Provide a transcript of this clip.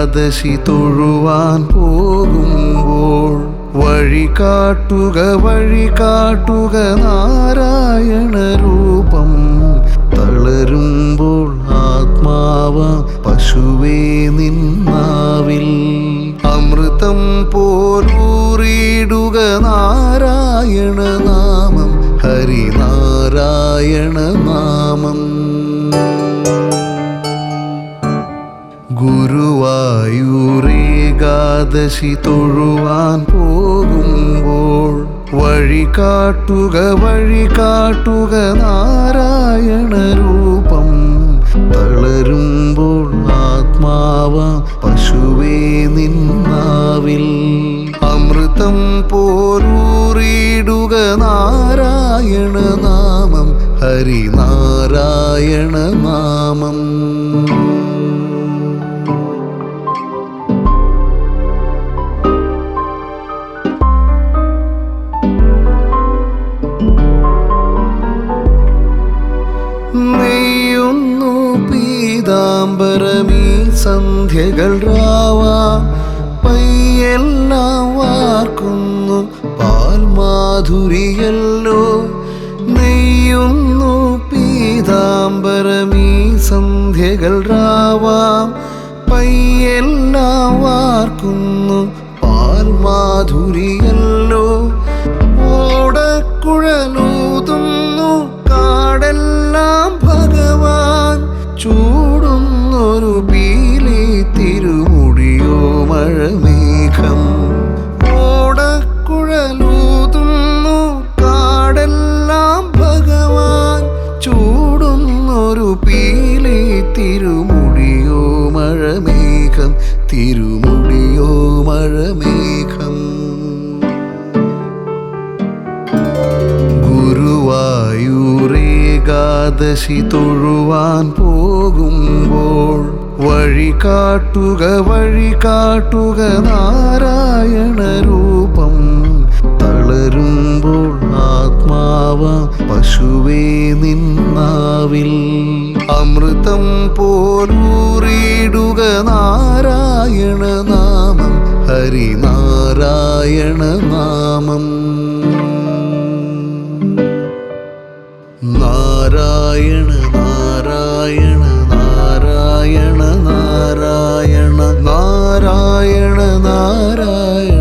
ഏകാദശി തൊഴുവാൻ പോകുമ്പോൾ വഴി കാട്ടുക നാരായണ രൂപം. തളരുമ്പോൾ ആത്മാവാം പശുവേ നിന്നാവിൽ അമൃതം പോലൂറിയിടുക നാരായണ നാമം, ഹരിനാരായണ നാമം. ഗുരുവായൂരേകാദശി തൊഴുവാൻ പോകുമ്പോൾ വഴി കാട്ടുക നാരായണ രൂപം. തളരുമ്പോൾ ആത്മാവാം പശുവേ നിന്നാവിൽ അമൃതം പോലൂറിയിടുക നാരായണ നാമം, ഹരിനാരായണ നാമം. നെയ്യുന്നു പീതാംബരമീ സന്ധ്യകൾ രാവാം, പയ്യെല്ലാം വാർക്കുന്നു പാൽമാധുരിയല്ലോ. നെയ്യുന്നു പീതാംബരമീ സന്ധ്യകൾ രാവാം, പയ്യെല്ലാം വാർക്കുന്നു പാൽമാധുരിയല്ലോ. ഓടക്കുഴലൂതുന്നു കാടെല്ലാം ഭഗവാൻ, ചൂടുന്നൊരു പീലി തിരുമുടിയോ മഴമേഘം. ഓടക്കുഴലൂതുന്നു കാടെല്ലാം ഭഗവാൻ, ചൂടുന്നൊരു പീലി തിരുമുടിയോ മഴമേഘം, തിരുമുടിയോ മഴമേഘം. ഗുരുവായൂരേകാദശി തൊഴുവാൻ പോകുമ്പോൾ വഴി കാട്ടുക നാരായണ രൂപം. തളരുമ്പോൾ ആത്മാവാം പശുവേ നിന്നാവിൽ അമൃതം പോലൂറിയിടുക നാരായണ നാമം, ഹരിനാരായണ നാമം. നാരായണ നാരായണ നാരായണ നാരായണ നാരായണ നാരായണ.